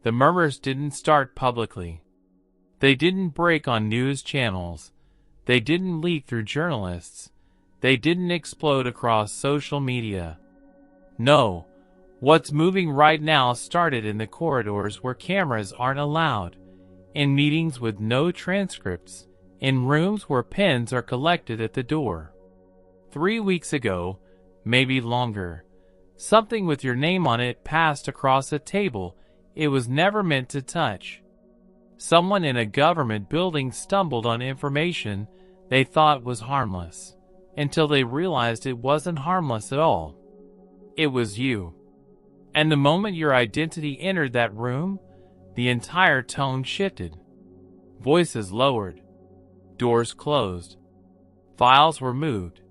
The murmurs didn't start publicly. They didn't break on news channels. They didn't leak through journalists. They didn't explode across social media. No, what's moving right now started in the corridors where cameras aren't allowed, in meetings with no transcripts, in rooms where pens are collected at the door. 3 weeks ago, maybe longer, something with your name on it passed across a table it was never meant to touch. Someone in a government building stumbled on information they thought was harmless, until they realized it wasn't harmless at all. It was you. And the moment your identity entered that room, the entire tone shifted. Voices lowered. Doors closed. Files were moved.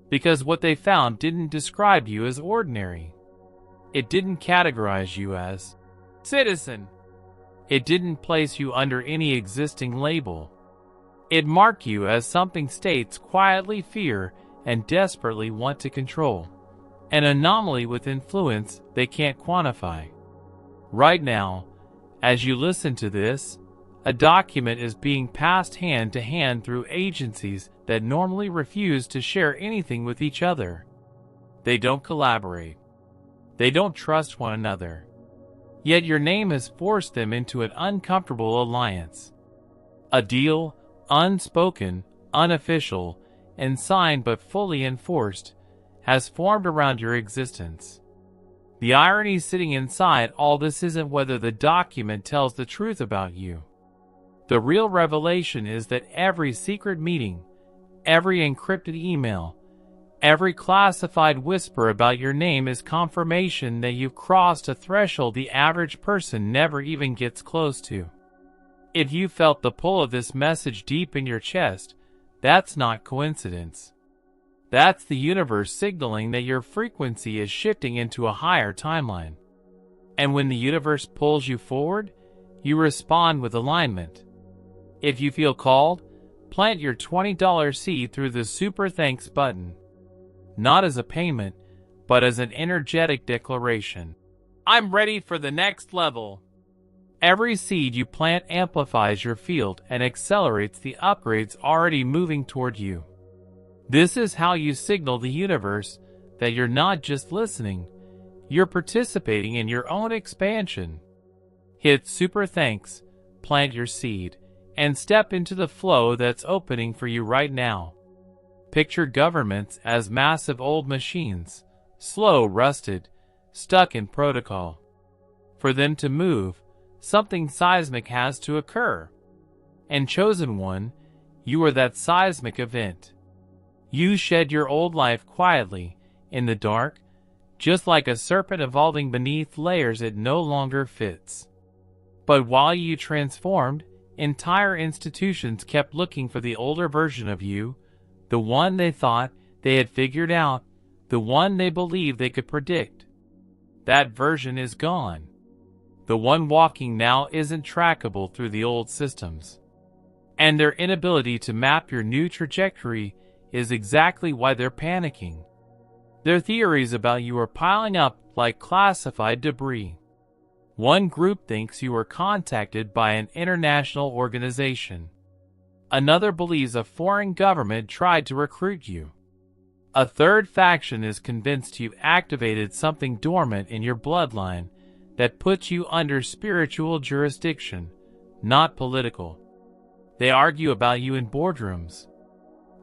Because what they found didn't describe you as ordinary. It didn't categorize you as citizen. It didn't place you under any existing label. It marked you as something states quietly fear and desperately want to control. An anomaly with influence they can't quantify. Right now, as you listen to this, a document is being passed hand to hand through agencies that normally refuse to share anything with each other. They don't collaborate. They don't trust one another. Yet your name has forced them into an uncomfortable alliance. A deal, unspoken, unofficial, and signed but fully enforced, has formed around your existence. The irony sitting inside all this isn't whether the document tells the truth about you. The real revelation is that every secret meeting, every encrypted email, every classified whisper about your name is confirmation that you've crossed a threshold the average person never even gets close to. If you felt the pull of this message deep in your chest, that's not coincidence. That's the universe signaling that your frequency is shifting into a higher timeline. And when the universe pulls you forward, you respond with alignment. If you feel called, plant your $20 seed through the Super Thanks button. Not as a payment, but as an energetic declaration. I'm ready for the next level. Every seed you plant amplifies your field and accelerates the upgrades already moving toward you. This is how you signal the universe that you're not just listening, you're participating in your own expansion. Hit Super Thanks, plant your seed, and step into the flow that's opening for you right now. Picture governments as massive old machines, slow, rusted, stuck in protocol. For them to move, something seismic has to occur. And chosen one, you are that seismic event. You shed your old life quietly, in the dark, just like a serpent evolving beneath layers it no longer fits. But while you transformed, entire institutions kept looking for the older version of you, the one they thought they had figured out, the one they believed they could predict. That version is gone. The one walking now isn't trackable through the old systems. And their inability to map your new trajectory is exactly why they're panicking. Their theories about you are piling up like classified debris. One group thinks you were contacted by an international organization. Another believes a foreign government tried to recruit you. A third faction is convinced you activated something dormant in your bloodline that puts you under spiritual jurisdiction, not political. They argue about you in boardrooms.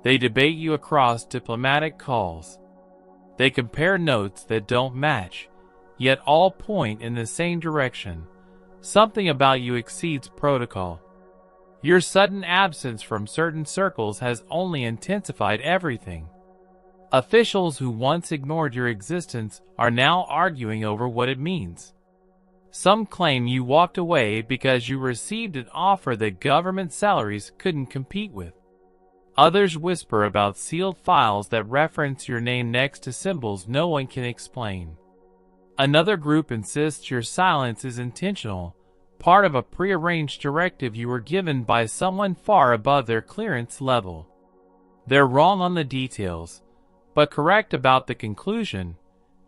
They debate you across diplomatic calls. They compare notes that don't match, yet all point in the same direction. Something about you exceeds protocol. Your sudden absence from certain circles has only intensified everything. Officials who once ignored your existence are now arguing over what it means. Some claim you walked away because you received an offer that government salaries couldn't compete with. Others whisper about sealed files that reference your name next to symbols no one can explain. Another group insists your silence is intentional, part of a prearranged directive you were given by someone far above their clearance level. They're wrong on the details, but correct about the conclusion.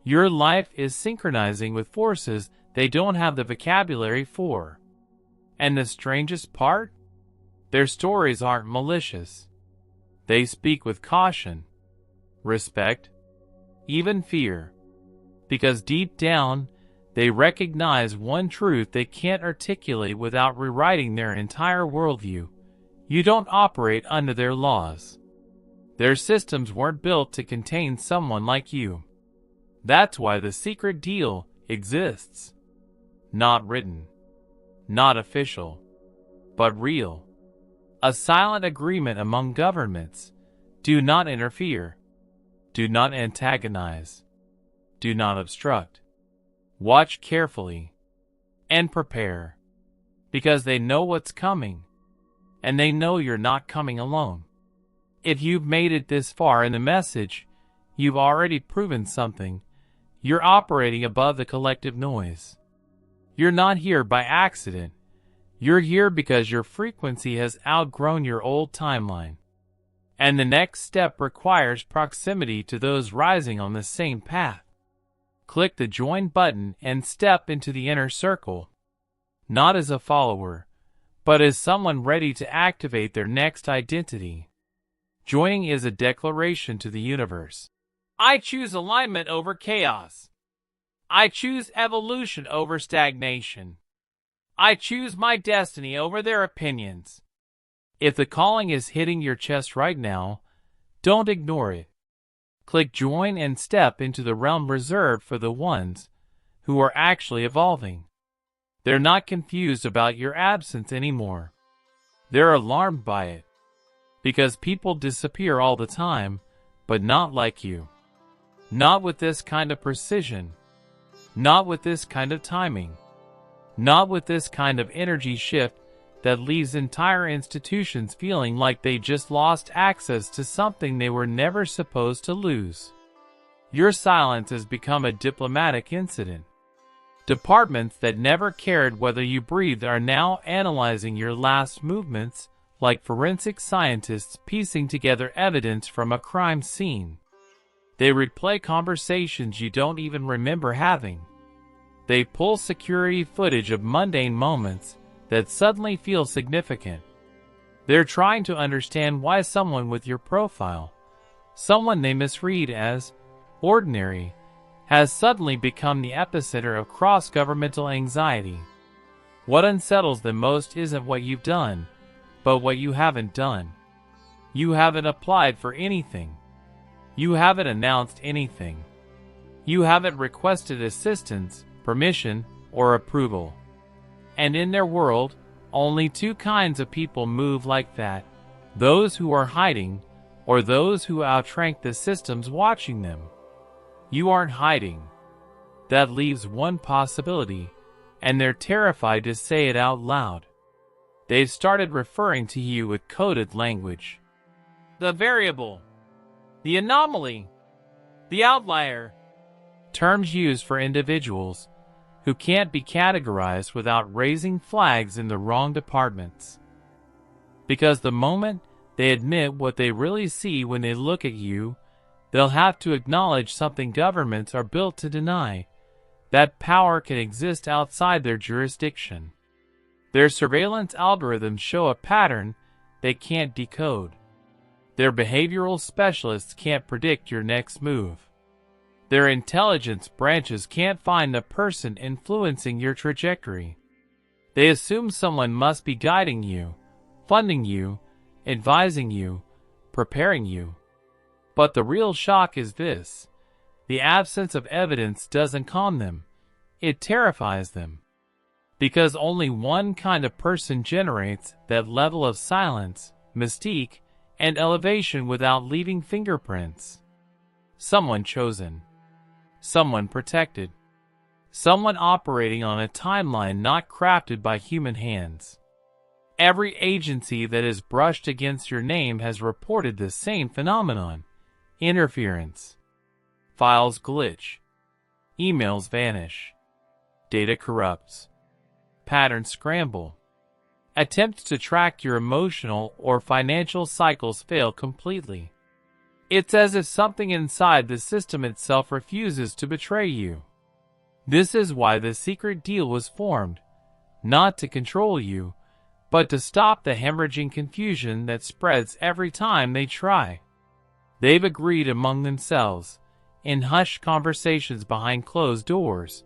Your life is synchronizing with forces they don't have the vocabulary for. And the strangest part? Their stories aren't malicious. They speak with caution, respect, even fear, because deep down, they recognize one truth they can't articulate without rewriting their entire worldview. You don't operate under their laws. Their systems weren't built to contain someone like you. That's why the secret deal exists. Not written, not official, but real. A silent agreement among governments. Do not interfere. Do not antagonize. Do not obstruct. Watch carefully and prepare, because they know what's coming, and they know you're not coming alone. If you've made it this far in the message, you've already proven something. You're operating above the collective noise. You're not here by accident. You're here because your frequency has outgrown your old timeline. And the next step requires proximity to those rising on the same path. Click the join button and step into the inner circle. Not as a follower, but as someone ready to activate their next identity. Joining is a declaration to the universe. I choose alignment over chaos. I choose evolution over stagnation. I choose my destiny over their opinions. If the calling is hitting your chest right now, don't ignore it. Click join and step into the realm reserved for the ones who are actually evolving. They're not confused about your absence anymore. They're alarmed by it. Because people disappear all the time, but not like you. Not with this kind of precision. Not with this kind of timing. Not with this kind of energy shift that leaves entire institutions feeling like they just lost access to something they were never supposed to lose. Your silence has become a diplomatic incident. Departments that never cared whether you breathed are now analyzing your last movements, like forensic scientists piecing together evidence from a crime scene. They replay conversations you don't even remember having. They pull security footage of mundane moments that suddenly feel significant. They're trying to understand why someone with your profile, someone they misread as ordinary, has suddenly become the epicenter of cross-governmental anxiety. What unsettles them most isn't what you've done, but what you haven't done. You haven't applied for anything. You haven't announced anything. You haven't requested assistance, permission, or approval. And in their world, only two kinds of people move like that: those who are hiding, or those who outrank the systems watching them. You aren't hiding. That leaves one possibility, and they're terrified to say it out loud. They've started referring to you with coded language. The variable. The anomaly. The outlier. Terms used for individuals who can't be categorized without raising flags in the wrong departments. Because the moment they admit what they really see when they look at you, they'll have to acknowledge something governments are built to deny: that power can exist outside their jurisdiction. Their surveillance algorithms show a pattern they can't decode. Their behavioral specialists can't predict your next move. Their intelligence branches can't find the person influencing your trajectory. They assume someone must be guiding you, funding you, advising you, preparing you. But the real shock is this: the absence of evidence doesn't calm them, it terrifies them. Because only one kind of person generates that level of silence, mystique, and elevation without leaving fingerprints. Someone chosen. Someone protected. Someone operating on a timeline not crafted by human hands. Every agency that has brushed against your name has reported the same phenomenon: interference. Files glitch. Emails vanish. Data corrupts. Patterns scramble. Attempts to track your emotional or financial cycles fail completely. It's as if something inside the system itself refuses to betray you. This is why the secret deal was formed, not to control you, but to stop the hemorrhaging confusion that spreads every time they try. They've agreed among themselves, in hushed conversations behind closed doors,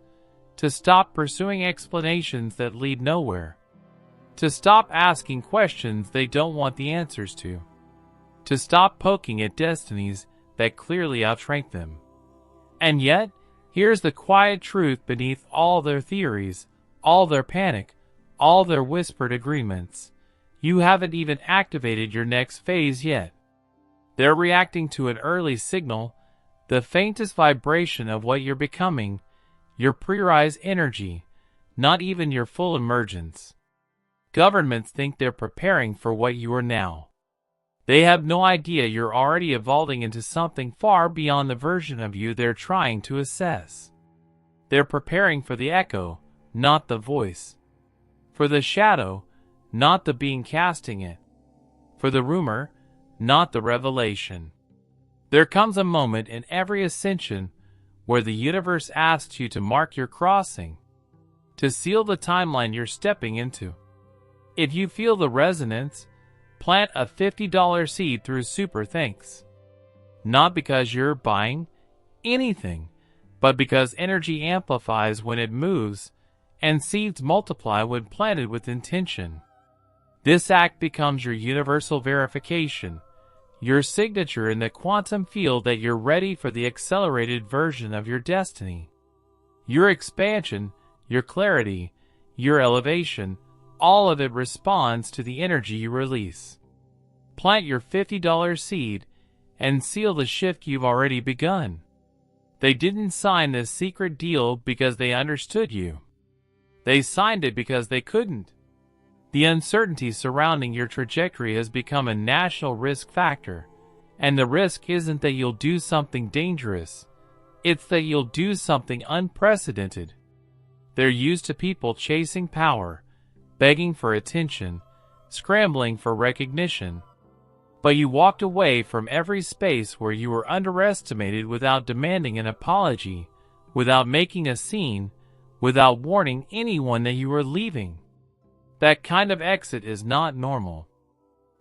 to stop pursuing explanations that lead nowhere, to stop asking questions they don't want the answers to stop poking at destinies that clearly outrank them. And yet, here's the quiet truth beneath all their theories, all their panic, all their whispered agreements. You haven't even activated your next phase yet. They're reacting to an early signal, the faintest vibration of what you're becoming, your pre-rise energy, not even your full emergence. Governments think they're preparing for what you are now. They have no idea you're already evolving into something far beyond the version of you they're trying to assess. They're preparing for the echo, not the voice. For the shadow, not the being casting it. For the rumor, not the revelation. There comes a moment in every ascension where the universe asks you to mark your crossing, to seal the timeline you're stepping into. If you feel the resonance, plant a $50 seed through Super Thanks. Not because you're buying anything, but because energy amplifies when it moves, and seeds multiply when planted with intention. This act becomes your universal verification, your signature in the quantum field that you're ready for the accelerated version of your destiny. Your expansion, your clarity, your elevation, all of it responds to the energy you release. Plant your $50 seed and seal the shift you've already begun. They didn't sign this secret deal because they understood you. They signed it because they couldn't. The uncertainty surrounding your trajectory has become a national risk factor, and the risk isn't that you'll do something dangerous, it's that you'll do something unprecedented. They're used to people chasing power, begging for attention, scrambling for recognition. But you walked away from every space where you were underestimated without demanding an apology, without making a scene, without warning anyone that you were leaving. That kind of exit is not normal.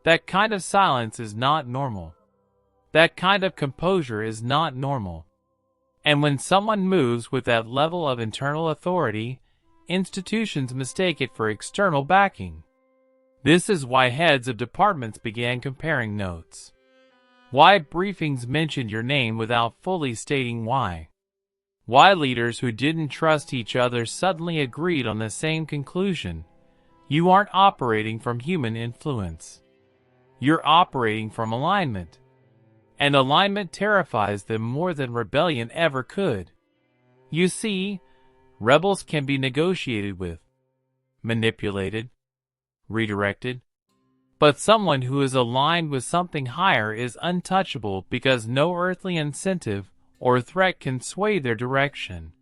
That kind of silence is not normal. That kind of composure is not normal. And when someone moves with that level of internal authority, institutions mistake it for external backing. This is why heads of departments began comparing notes. Why briefings mentioned your name without fully stating why. Why leaders who didn't trust each other suddenly agreed on the same conclusion. You aren't operating from human influence. You're operating from alignment. And alignment terrifies them more than rebellion ever could. You see, rebels can be negotiated with, manipulated, redirected. But someone who is aligned with something higher is untouchable because no earthly incentive or threat can sway their direction.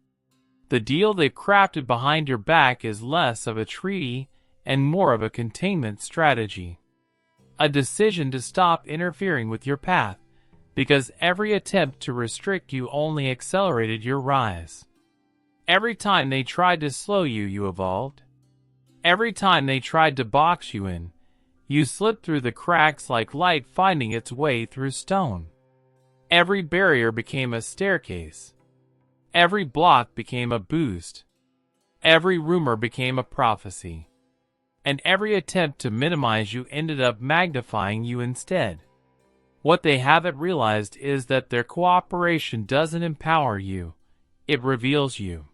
The deal they've crafted behind your back is less of a treaty and more of a containment strategy. A decision to stop interfering with your path, because every attempt to restrict you only accelerated your rise. Every time they tried to slow you, you evolved. Every time they tried to box you in, you slipped through the cracks like light finding its way through stone. Every barrier became a staircase. Every block became a boost. Every rumor became a prophecy. And every attempt to minimize you ended up magnifying you instead. What they haven't realized is that their cooperation doesn't empower you, it reveals you.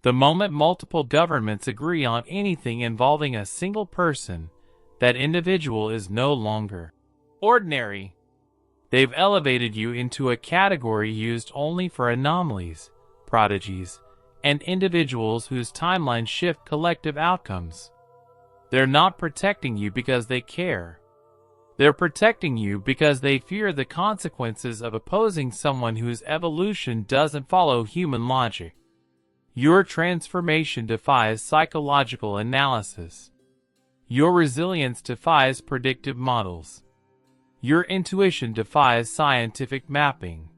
The moment multiple governments agree on anything involving a single person, that individual is no longer ordinary. They've elevated you into a category used only for anomalies, prodigies, and individuals whose timelines shift collective outcomes. They're not protecting you because they care. They're protecting you because they fear the consequences of opposing someone whose evolution doesn't follow human logic. Your transformation defies psychological analysis. Your resilience defies predictive models. Your intuition defies scientific mapping.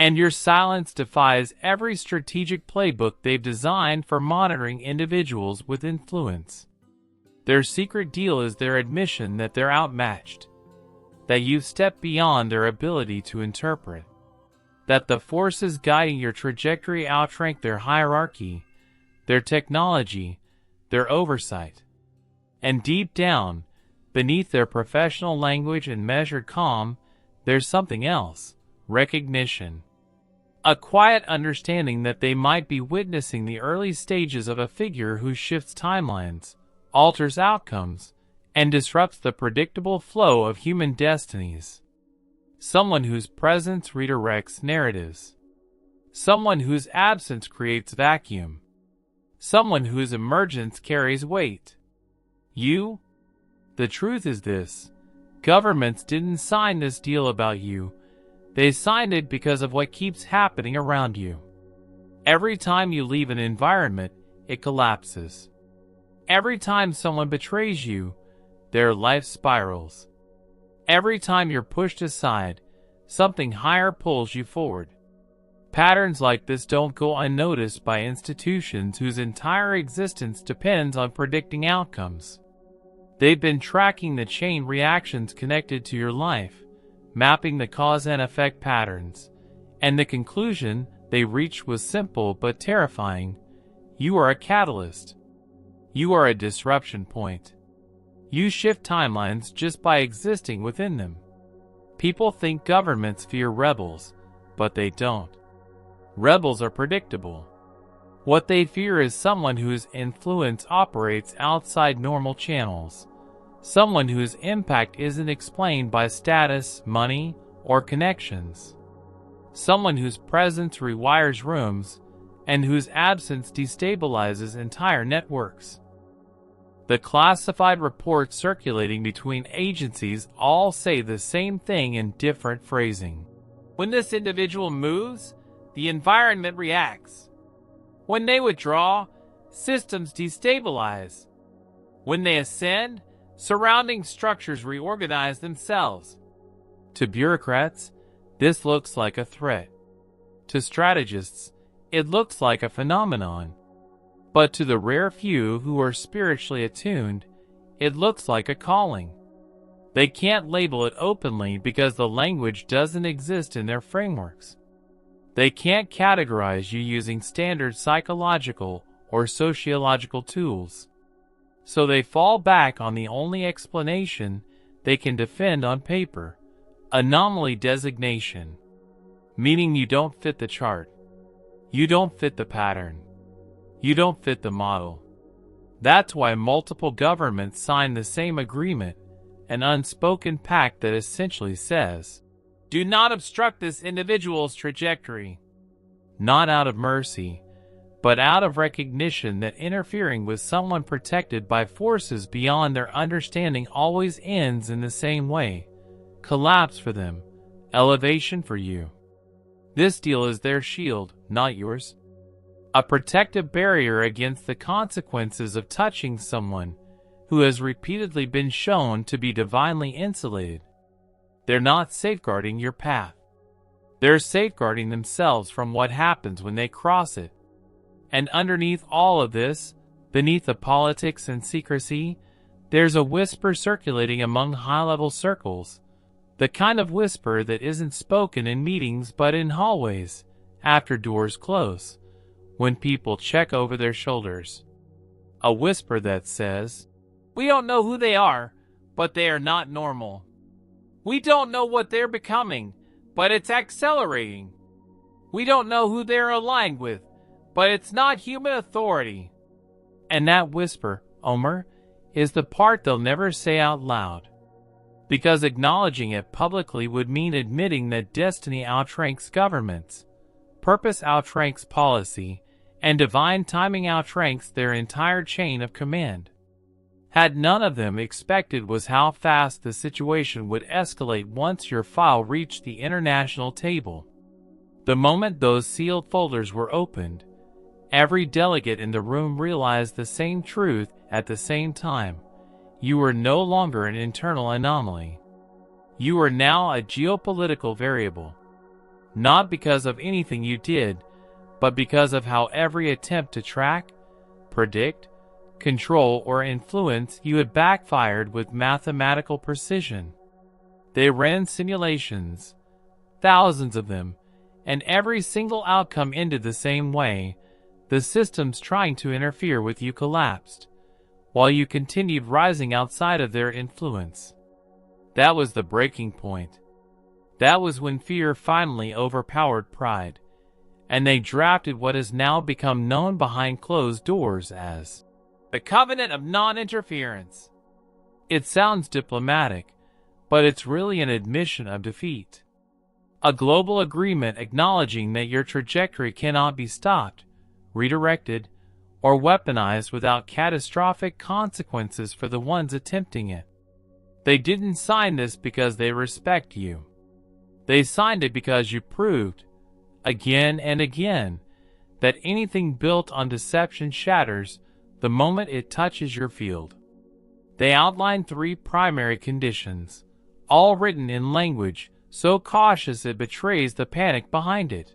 And your silence defies every strategic playbook they've designed for monitoring individuals with influence. Their secret deal is their admission that they're outmatched, that you've stepped beyond their ability to interpret, that the forces guiding your trajectory outrank their hierarchy, their technology, their oversight. And deep down, beneath their professional language and measured calm, there's something else: recognition. A quiet understanding that they might be witnessing the early stages of a figure who shifts timelines, alters outcomes, and disrupts the predictable flow of human destinies. Someone whose presence redirects narratives. Someone whose absence creates vacuum. Someone whose emergence carries weight. You? The truth is this: governments didn't sign this deal about you. They signed it because of what keeps happening around you. Every time you leave an environment, it collapses. Every time someone betrays you, their life spirals. Every time you're pushed aside, something higher pulls you forward. Patterns like this don't go unnoticed by institutions whose entire existence depends on predicting outcomes. They've been tracking the chain reactions connected to your life, mapping the cause and effect patterns, and the conclusion they reached was simple but terrifying: you are a catalyst. You are a disruption point. You shift timelines just by existing within them. People think governments fear rebels, but they don't. Rebels are predictable. What they fear is someone whose influence operates outside normal channels. Someone whose impact isn't explained by status, money, or connections. Someone whose presence rewires rooms, and whose absence destabilizes entire networks. The classified reports circulating between agencies all say the same thing in different phrasing. When this individual moves, the environment reacts. When they withdraw, systems destabilize. When they ascend, surrounding structures reorganize themselves. To bureaucrats, this looks like a threat. To strategists, it looks like a phenomenon. But to the rare few who are spiritually attuned, it looks like a calling. They can't label it openly because the language doesn't exist in their frameworks. They can't categorize you using standard psychological or sociological tools. So they fall back on the only explanation they can defend on paper: anomaly designation. Meaning you don't fit the chart. You don't fit the pattern. You don't fit the model. That's why multiple governments sign the same agreement, an unspoken pact that essentially says, do not obstruct this individual's trajectory. Not out of mercy, but out of recognition that interfering with someone protected by forces beyond their understanding always ends in the same way: collapse for them, elevation for you. This deal is their shield, not yours. A protective barrier against the consequences of touching someone who has repeatedly been shown to be divinely insulated. They're not safeguarding your path. They're safeguarding themselves from what happens when they cross it. And underneath all of this, beneath the politics and secrecy, there's a whisper circulating among high-level circles. The kind of whisper that isn't spoken in meetings but in hallways, after doors close, when people check over their shoulders. A whisper that says, we don't know who they are, but they are not normal. We don't know what they're becoming, but it's accelerating. We don't know who they're aligned with, but it's not human authority. And that whisper, Omer, is the part they'll never say out loud. Because acknowledging it publicly would mean admitting that destiny outranks governments, purpose outranks policy, and divine timing outranks their entire chain of command. Had none of them expected was how fast the situation would escalate once your file reached the international table. The moment those sealed folders were opened, every delegate in the room realized the same truth at the same time. You were no longer an internal anomaly. You are now a geopolitical variable. not because of anything you did, but because of how every attempt to track, predict, control, or influence you had backfired with mathematical precision. They ran simulations, thousands of them, and every single outcome ended the same way. The systems trying to interfere with you collapsed, while you continued rising outside of their influence. That was the breaking point. That was when fear finally overpowered pride, and they drafted what has now become known behind closed doors as the Covenant of Non-Interference. It sounds diplomatic, but it's really an admission of defeat. A global agreement acknowledging that your trajectory cannot be stopped, redirected, or weaponized without catastrophic consequences for the ones attempting it. They didn't sign this because they respect you. They signed it because you proved, again and again, that anything built on deception shatters the moment it touches your field. They outlined 3 primary conditions, all written in language so cautious it betrays the panic behind it.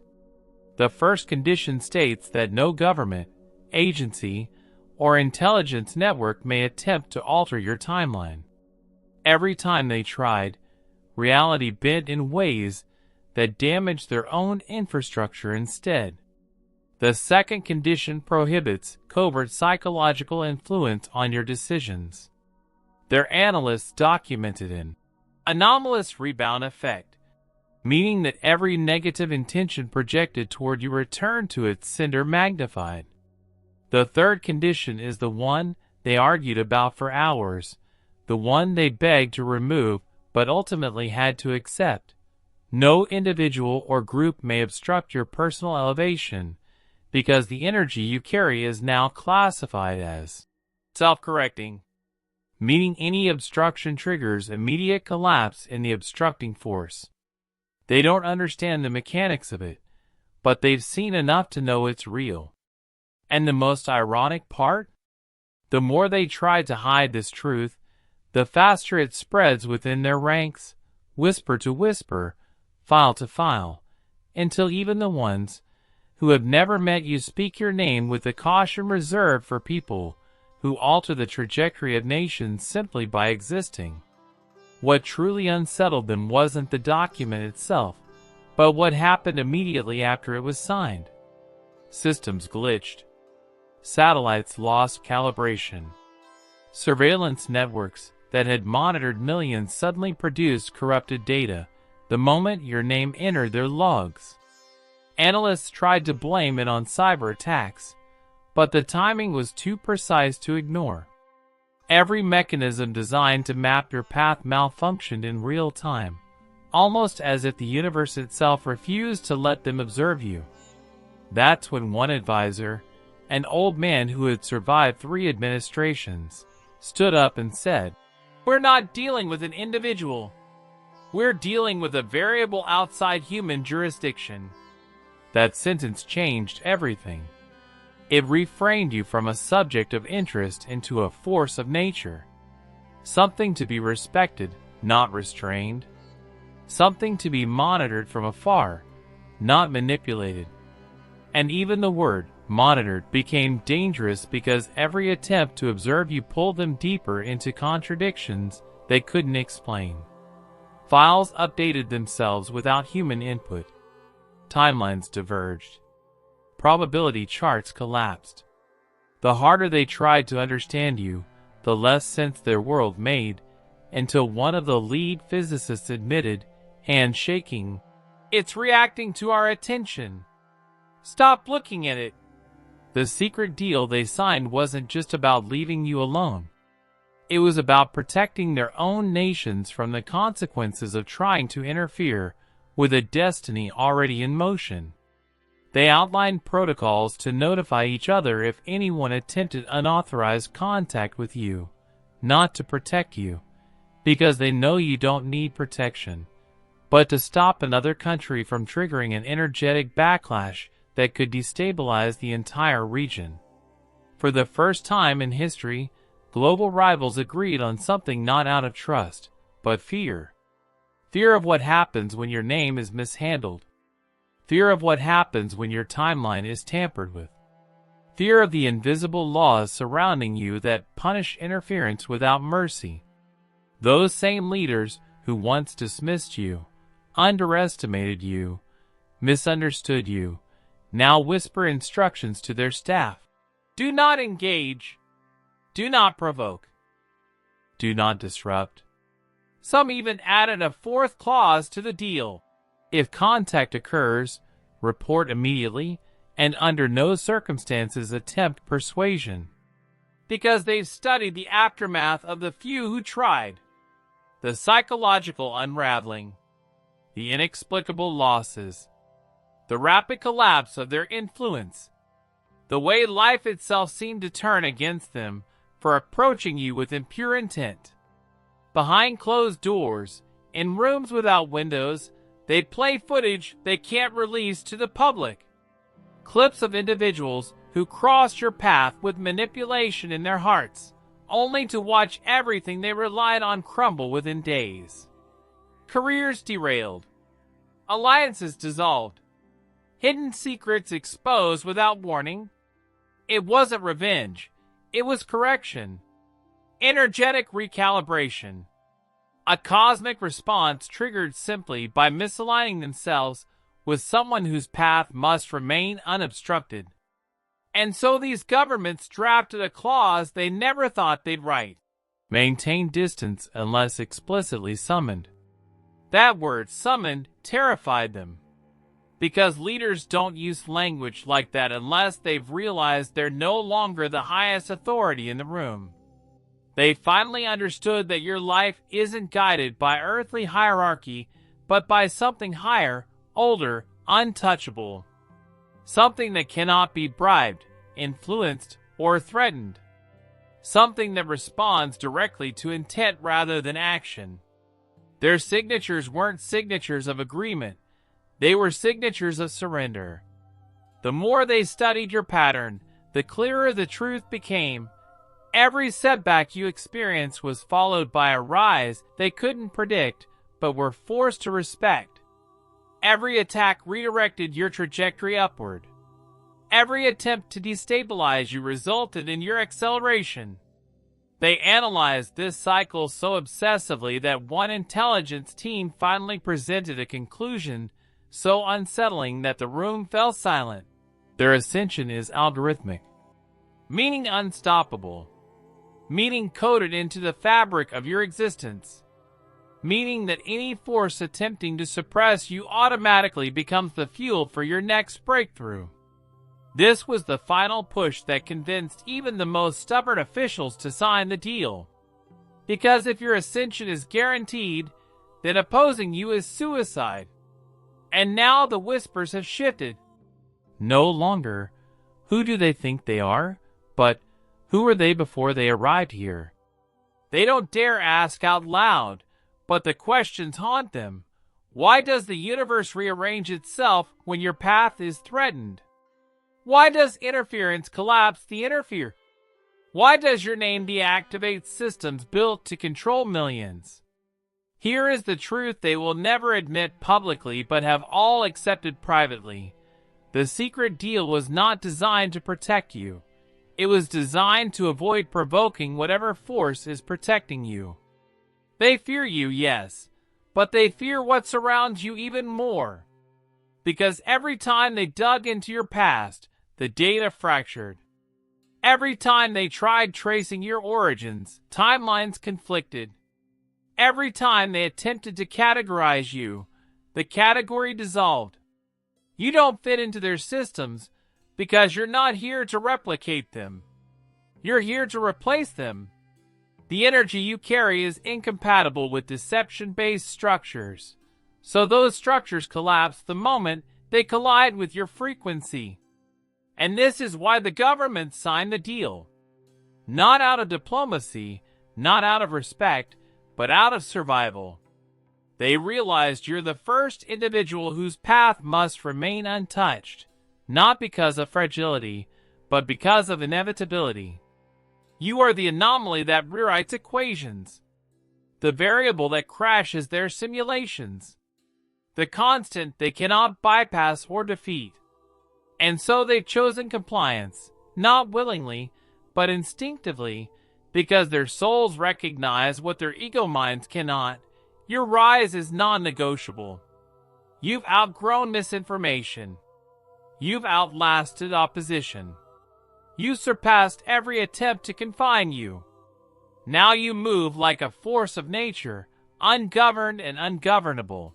The first condition states that no government, agency, or intelligence network may attempt to alter your timeline. Every time they tried, reality bent in ways that damaged their own infrastructure instead. The second condition prohibits covert psychological influence on your decisions. Their analysts documented an anomalous rebound effect, meaning that every negative intention projected toward you returned to its sender magnified. The third condition is the one they argued about for hours, the one they begged to remove but ultimately had to accept. No individual or group may obstruct your personal elevation, because the energy you carry is now classified as self-correcting, meaning any obstruction triggers immediate collapse in the obstructing force. They don't understand the mechanics of it, but they've seen enough to know it's real. And the most ironic part? The more they try to hide this truth, the faster it spreads within their ranks, whisper to whisper, file to file, until even the ones who have never met you speak your name with the caution reserved for people who alter the trajectory of nations simply by existing. What truly unsettled them wasn't the document itself, but what happened immediately after it was signed. Systems glitched. Satellites lost calibration. Surveillance networks that had monitored millions suddenly produced corrupted data the moment your name entered their logs. Analysts tried to blame it on cyber attacks, but the timing was too precise to ignore. Every mechanism designed to map your path malfunctioned in real time, almost as if the universe itself refused to let them observe you. That's when one advisor, an old man who had survived 3 administrations, stood up and said, "We're not dealing with an individual. We're dealing with a variable outside human jurisdiction." That sentence changed everything. It reframed you from a subject of interest into a force of nature. Something to be respected, not restrained. Something to be monitored from afar, not manipulated. And even the word monitored became dangerous because every attempt to observe you pulled them deeper into contradictions they couldn't explain. Files updated themselves without human input. Timelines diverged. Probability charts collapsed. The harder they tried to understand you, the less sense their world made, until one of the lead physicists admitted, hand shaking, "It's reacting to our attention. Stop looking at it." The secret deal they signed wasn't just about leaving you alone. It was about protecting their own nations from the consequences of trying to interfere with a destiny already in motion. They outlined protocols to notify each other if anyone attempted unauthorized contact with you, not to protect you, because they know you don't need protection, but to stop another country from triggering an energetic backlash that could destabilize the entire region. For the first time in history, global rivals agreed on something not out of trust, but fear. Fear of what happens when your name is mishandled. Fear of what happens when your timeline is tampered with. Fear of the invisible laws surrounding you that punish interference without mercy. Those same leaders who once dismissed you, underestimated you, misunderstood you, now whisper instructions to their staff. Do not engage. Do not provoke. Do not disrupt. Some even added a fourth clause to the deal. If contact occurs, report immediately and under no circumstances attempt persuasion. Because they've studied the aftermath of the few who tried. The psychological unraveling. The inexplicable losses. The rapid collapse of their influence. The way life itself seemed to turn against them for approaching you with impure intent. Behind closed doors, in rooms without windows, they'd play footage they can't release to the public. Clips of individuals who crossed your path with manipulation in their hearts, only to watch everything they relied on crumble within days. Careers derailed. Alliances dissolved. Hidden secrets exposed without warning. It wasn't revenge. It was correction. Energetic recalibration. A cosmic response triggered simply by misaligning themselves with someone whose path must remain unobstructed. And so these governments drafted a clause they never thought they'd write. Maintain distance unless explicitly summoned. That word, summoned, terrified them. Because leaders don't use language like that unless they've realized they're no longer the highest authority in the room. They finally understood that your life isn't guided by earthly hierarchy, but by something higher, older, untouchable. Something that cannot be bribed, influenced, or threatened. Something that responds directly to intent rather than action. Their signatures weren't signatures of agreement. They were signatures of surrender. The more they studied your pattern, the clearer the truth became. Every setback you experienced was followed by a rise they couldn't predict, but were forced to respect. Every attack redirected your trajectory upward. Every attempt to destabilize you resulted in your acceleration. They analyzed this cycle so obsessively that one intelligence team finally presented a conclusion so unsettling that the room fell silent. Their ascension is algorithmic, meaning unstoppable, meaning coded into the fabric of your existence, meaning that any force attempting to suppress you automatically becomes the fuel for your next breakthrough. This was the final push that convinced even the most stubborn officials to sign the deal. Because if your ascension is guaranteed, then opposing you is suicide. And now the whispers have shifted. No longer, who do they think they are? But, who were they before they arrived here? They don't dare ask out loud, but the questions haunt them. Why does the universe rearrange itself when your path is threatened? Why does interference collapse the interfere? Why does your name deactivate systems built to control millions? Here is the truth they will never admit publicly but have all accepted privately. The secret deal was not designed to protect you. It was designed to avoid provoking whatever force is protecting you. They fear you, yes, but they fear what surrounds you even more. Because every time they dug into your past, the data fractured. Every time they tried tracing your origins, timelines conflicted. Every time they attempted to categorize you, the category dissolved. You don't fit into their systems because you're not here to replicate them. You're here to replace them. The energy you carry is incompatible with deception-based structures. So those structures collapse the moment they collide with your frequency. And this is why the government signed the deal. Not out of diplomacy, not out of respect, but out of survival. They realized you're the first individual whose path must remain untouched, not because of fragility, but because of inevitability. You are the anomaly that rewrites equations, the variable that crashes their simulations, the constant they cannot bypass or defeat. And so they've chosen compliance, not willingly, but instinctively, because their souls recognize what their ego minds cannot. Your rise is non-negotiable. You've outgrown misinformation. You've outlasted opposition. You surpassed every attempt to confine you. Now you move like a force of nature, ungoverned and ungovernable.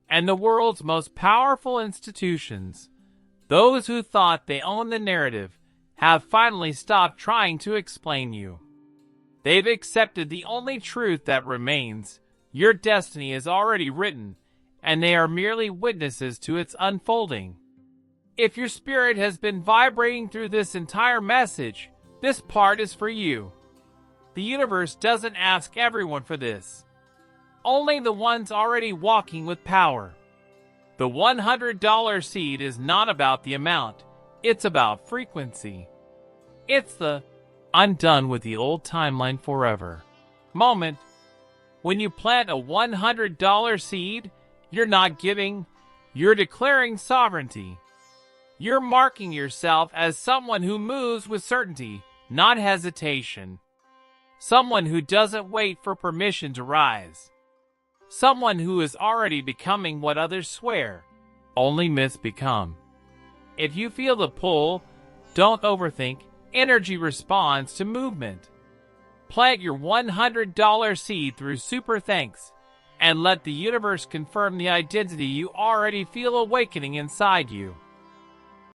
And the world's most powerful institutions, those who thought they owned the narrative, have finally stopped trying to explain you. They've accepted the only truth that remains. Your destiny is already written, and they are merely witnesses to its unfolding. If your spirit has been vibrating through this entire message, this part is for you. The universe doesn't ask everyone for this. Only the ones already walking with power. The $100 seed is not about the amount. It's about frequency. It's the "I'm done with the old timeline forever" moment. When you plant a $100 seed, you're not giving, you're declaring sovereignty. You're marking yourself as someone who moves with certainty, not hesitation. Someone who doesn't wait for permission to rise. Someone who is already becoming what others swear only myths become. If you feel the pull, don't overthink. Energy responds to movement. Plant your $100 seed through super thanks, and let the universe confirm the identity you already feel awakening inside you.